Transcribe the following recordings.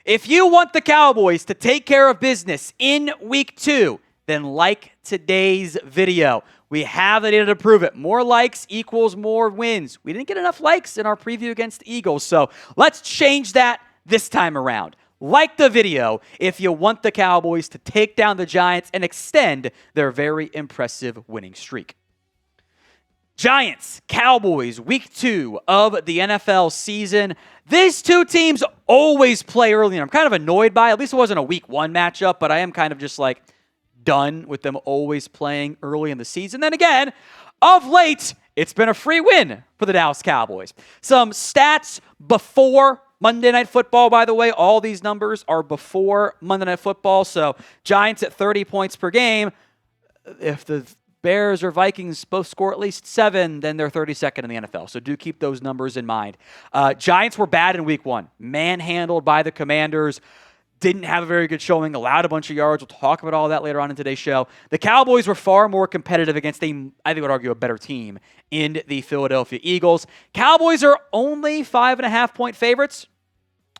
If you want the Cowboys to take care of business in Week 2, then like today's video. We have the data to prove it. More likes equals more wins. We didn't get enough likes in our preview against the Eagles, so let's change that this time around. Like the video if you want the Cowboys to take down the Giants and extend their very impressive winning streak. Giants, Cowboys, Week 2 of the NFL season. These two teams always play early, and I'm kind of annoyed by it. At least it wasn't a Week 1 matchup, but I am kind of just like done with them always playing early in the season. Then again, of late, it's been a free win for the Dallas Cowboys. Some stats before Monday Night Football, by the way. All these numbers are before Monday Night Football. So Giants at 30 points per game. If the Bears or Vikings both score at least 7, then they're 32nd in the NFL. So do keep those numbers in mind. Giants were bad in Week 1. Manhandled by the Commanders. Didn't have a very good showing. Allowed a bunch of yards. We'll talk about all that later on in today's show. The Cowboys were far more competitive against I would argue, a better team in the Philadelphia Eagles. Cowboys are only 5.5-point favorites.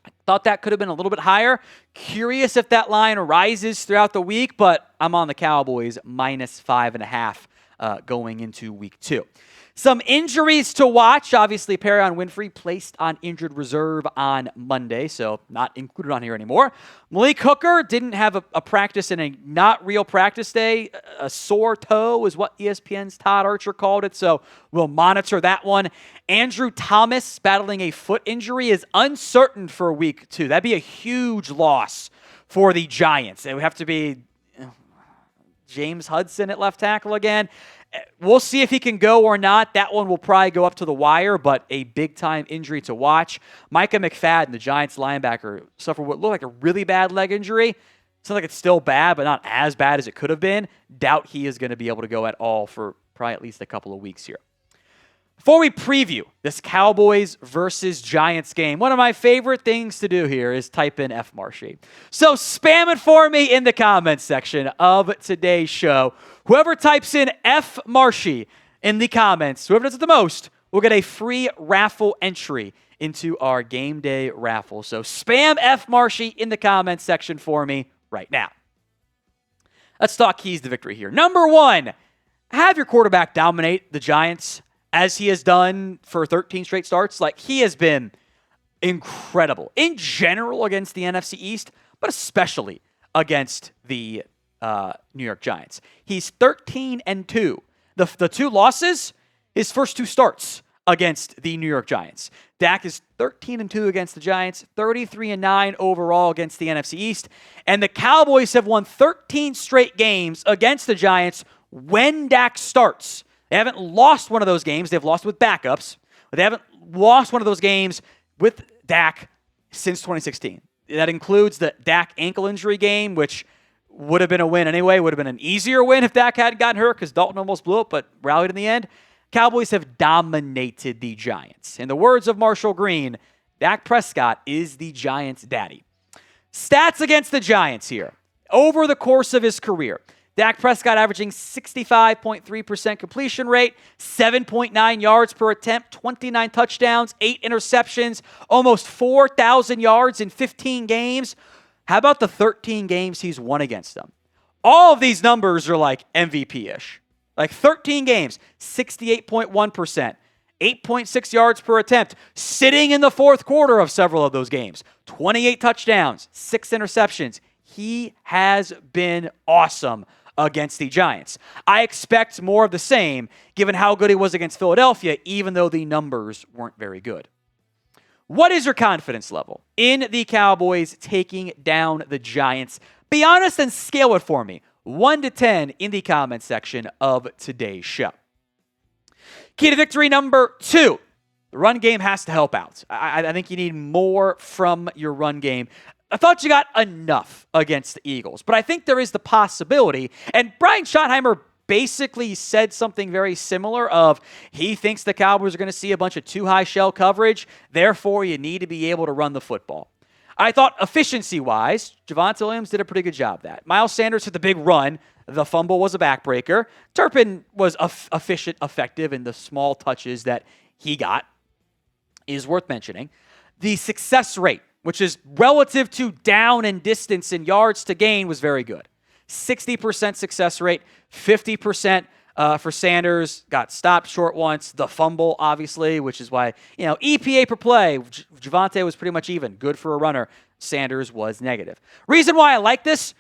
I thought that could have been a little bit higher. Curious if that line rises throughout the week, but I'm on the Cowboys minus 5.5 going into Week 2. Some injuries to watch. Obviously, Perion Winfrey placed on injured reserve on Monday, so not included on here anymore. Malik Hooker didn't have a practice in a not real practice day. A sore toe is what ESPN's Todd Archer called it, so we'll monitor that one. Andrew Thomas battling a foot injury is uncertain for Week 2. That'd be a huge loss for the Giants. It would have to be James Hudson at left tackle again. We'll see if he can go or not. That one will probably go up to the wire, but a big-time injury to watch. Micah McFadden, the Giants linebacker, suffered what looked like a really bad leg injury. Sounds like it's still bad, but not as bad as it could have been. Doubt he is going to be able to go at all for probably at least a couple of weeks here. Before we preview this Cowboys versus Giants game, one of my favorite things to do here is type in F Marshy. So spam it for me in the comments section of today's show. Whoever types in F Marshy in the comments, whoever does it the most, will get a free raffle entry into our game day raffle. So spam F Marshy in the comments section for me right now. Let's talk keys to victory here. Number 1, have your quarterback dominate the Giants as he has done for 13 straight starts. Like, he has been incredible in general against the NFC East, but especially against the New York Giants. He's 13-2. The 2 losses, his first 2 starts against the New York Giants. Dak is 13-2 against the Giants, 33-9 overall against the NFC East, and the Cowboys have won 13 straight games against the Giants when Dak starts. They haven't lost one of those games. They've lost with backups, but they haven't lost one of those games with Dak since 2016. That includes the Dak ankle injury game, which would have been a win anyway. Would have been an easier win if Dak hadn't gotten hurt because Dalton almost blew it, but rallied in the end. Cowboys have dominated the Giants. In the words of Marshall Green, Dak Prescott is the Giants' daddy. Stats against the Giants here. Over the course of his career, Dak Prescott averaging 65.3% completion rate, 7.9 yards per attempt, 29 touchdowns, 8 interceptions, almost 4,000 yards in 15 games. How about the 13 games he's won against them? All of these numbers are like MVP-ish. Like 13 games, 68.1%, 8.6 yards per attempt, sitting in the fourth quarter of several of those games, 28 touchdowns, 6 interceptions. He has been awesome against the Giants. I expect more of the same, given how good he was against Philadelphia, even though the numbers weren't very good. What is your confidence level in the Cowboys taking down the Giants? Be honest and scale it for me, 1 to 10 in the comments section of today's show. Key to victory number 2. The run game has to help out. I think you need more from your run game. I thought you got enough against the Eagles, but I think there is the possibility, and Brian Schottenheimer basically said something very similar of he thinks the Cowboys are going to see a bunch of too high shell coverage, therefore you need to be able to run the football. I thought efficiency-wise, Javonte Williams did a pretty good job of that. Miles Sanders hit the big run. The fumble was a backbreaker. Turpin was efficient, effective in the small touches that he got, is worth mentioning. The success rate which is relative to down and distance and yards to gain, was very good. 60% success rate, 50% for Sanders, got stopped short once. The fumble, obviously, which is why, EPA per play, Javonte was pretty much even. Good for a runner. Sanders was negative. Reason why I like this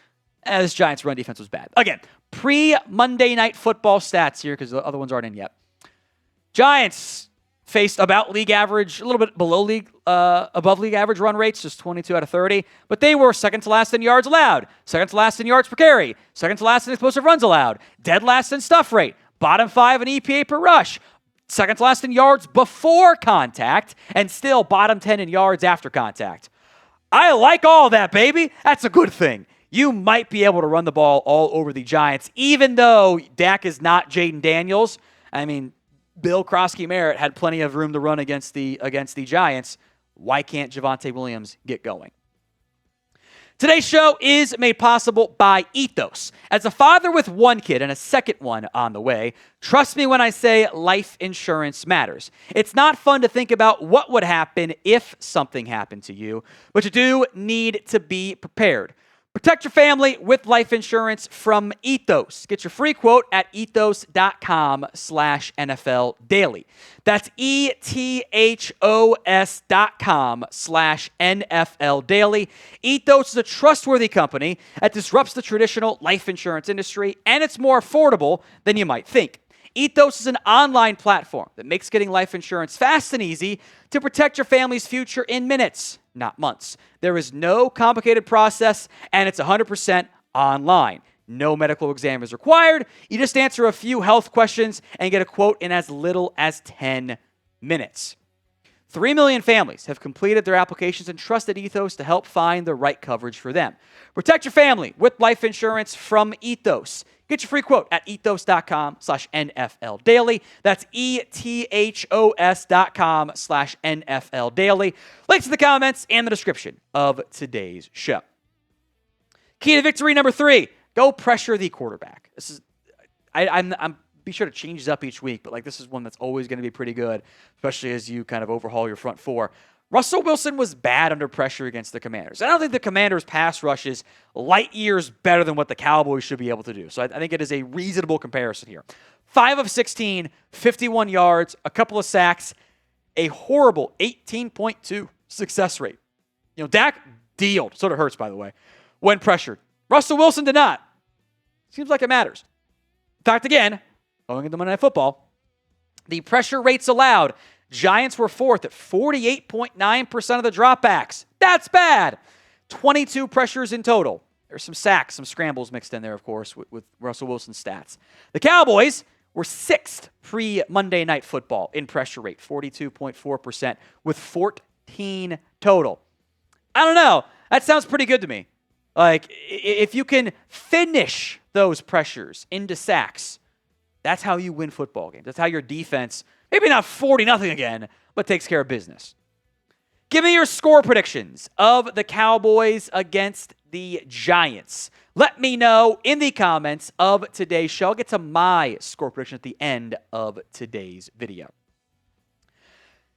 Giants' run defense was bad. Again, pre-Monday Night Football stats here, because the other ones aren't in yet. Giants faced about league average, a little bit above league average run rates, just 22 out of 30. But they were second to last in yards allowed, second to last in yards per carry, second to last in explosive runs allowed, dead last in stuff rate, bottom 5 in EPA per rush, second to last in yards before contact, and still bottom 10 in yards after contact. I like all that, baby. That's a good thing. You might be able to run the ball all over the Giants, even though Dak is not Jaden Daniels. I mean, Bill Krosky-Merritt had plenty of room to run against the Giants. Why can't Javonte Williams get going? Today's show is made possible by Ethos. As a father with one kid and a second one on the way, trust me when I say life insurance matters. It's not fun to think about what would happen if something happened to you, but you do need to be prepared. Protect your family with life insurance from Ethos. Get your free quote at ethos.com/NFL Daily. That's ethos.com/NFL Daily. Ethos is a trustworthy company that disrupts the traditional life insurance industry, and it's more affordable than you might think. Ethos is an online platform that makes getting life insurance fast and easy to protect your family's future in minutes, not months. There is no complicated process, and it's 100% online. No medical exam is required. You just answer a few health questions and get a quote in as little as 10 minutes. 3 million families have completed their applications and trusted Ethos to help find the right coverage for them. Protect your family with life insurance from Ethos. Get your free quote at ethos.com/NFL Daily. That's ethos.com/NFL Daily. Links in the comments and the description of today's show. Key to victory number 3, go pressure the quarterback. This is, I'm be sure to change this up each week, but this is one that's always going to be pretty good, especially as you kind of overhaul your front four. Russell Wilson was bad under pressure against the Commanders. I don't think the Commanders' pass rush is light years better than what the Cowboys should be able to do. So I think it is a reasonable comparison here. 5 of 16, 51 yards, a couple of sacks, a horrible 18.2 success rate. Dak dealed, sort of hurts, by the way, when pressured. Russell Wilson did not. Seems like it matters. In fact, again, going into Monday Night Football, the pressure rates allowed, Giants were 4th at 48.9% of the dropbacks. That's bad. 22 pressures in total. There's some sacks, some scrambles mixed in there, of course, with Russell Wilson's stats. The Cowboys were 6th pre-Monday Night Football in pressure rate, 42.4%, with 14 total. I don't know. That sounds pretty good to me. If you can finish those pressures into sacks, that's how you win football games. That's how your defense, maybe not 40-0 again, but takes care of business. Give me your score predictions of the Cowboys against the Giants. Let me know in the comments of today's show. I'll get to my score prediction at the end of today's video.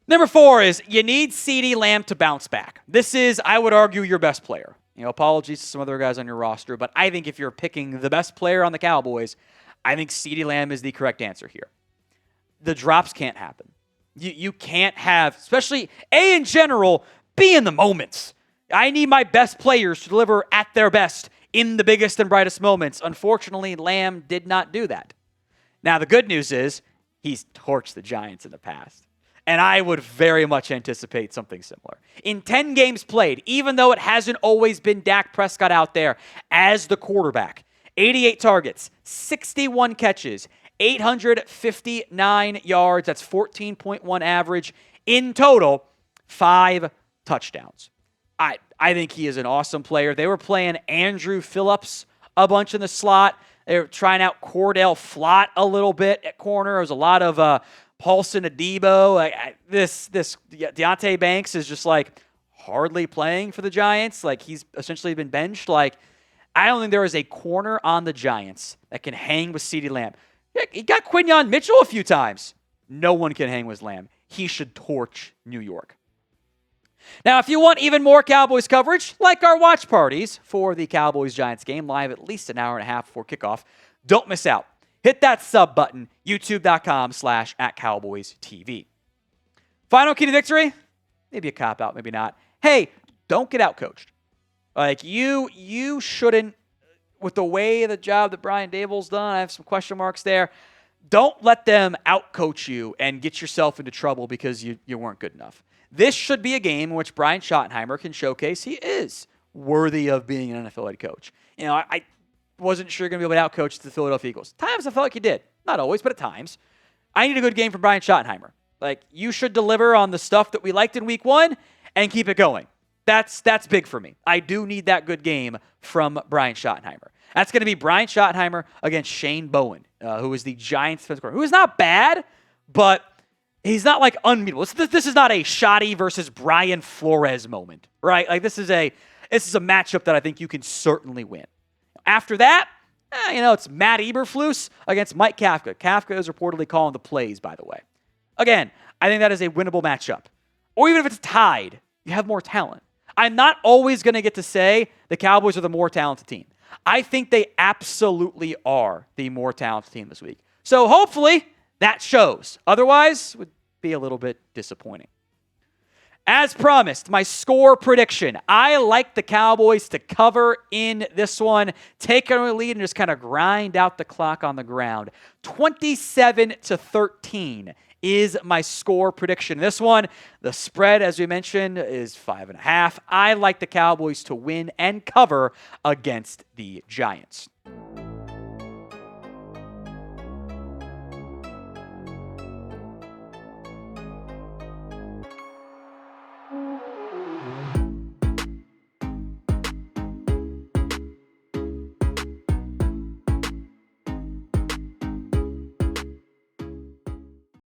Number 4 is you need CeeDee Lamb to bounce back. This is, I would argue, your best player. Apologies to some other guys on your roster, but I think if you're picking the best player on the Cowboys, I think CeeDee Lamb is the correct answer here. The drops can't happen. You can't have, especially in general, be in the moments. I need my best players to deliver at their best in the biggest and brightest moments. Unfortunately, Lamb did not do that. Now, the good news is he's torched the Giants in the past. And I would very much anticipate something similar. In 10 games played, even though it hasn't always been Dak Prescott out there as the quarterback, 88 targets, 61 catches, 859 yards. That's 14.1 average. In total, 5 touchdowns. I think he is an awesome player. They were playing Andrew Phillips a bunch in the slot. They were trying out Cordell Flott a little bit at corner. There was a lot of Paulson Adebo. Deonte Banks is just hardly playing for the Giants. He's essentially been benched. I don't think there is a corner on the Giants that can hang with CeeDee Lamb. He got Quinyon Mitchell a few times. No one can hang with Lamb. He should torch New York. Now, if you want even more Cowboys coverage, like our watch parties for the Cowboys-Giants game, live at least an hour and a half before kickoff, don't miss out. Hit that sub button, youtube.com/@CowboysTV. Final key to victory? Maybe a cop-out, maybe not. Hey, don't get outcoached. Like, you shouldn't, with the way the job that Brian Daboll's done, I have some question marks there. Don't let them outcoach you and get yourself into trouble because you weren't good enough. This should be a game in which Brian Schottenheimer can showcase he is worthy of being an NFL head coach. You know, I wasn't sure you're going to be able to outcoach the Philadelphia Eagles. Times I felt like you did. Not always, but at times. I need a good game from Brian Schottenheimer. Like, you should deliver on the stuff that we liked in week one and keep it going. That's big for me. I do need that good game from Brian Schottenheimer. That's going to be Brian Schottenheimer against Shane Bowen, who is the Giants defensive coordinator, who is not bad, but he's not like unbeatable. This is not a Shoddy versus Brian Flores moment, right? Like, this is a matchup that I think you can certainly win. After that, it's Matt Eberflus against Mike Kafka. Kafka is reportedly calling the plays, by the way. Again, I think that is a winnable matchup. Or even if it's tied, you have more talent. I'm not always going to get to say the Cowboys are the more talented team. I think they absolutely are the more talented team this week. So hopefully that shows. Otherwise, it would be a little bit disappointing. As promised, my score prediction. I like the Cowboys to cover in this one, take a lead, and just kind of grind out the clock on the ground. 27-13 is my score prediction. This one, the spread, as we mentioned, is 5.5. I like the Cowboys to win and cover against the Giants.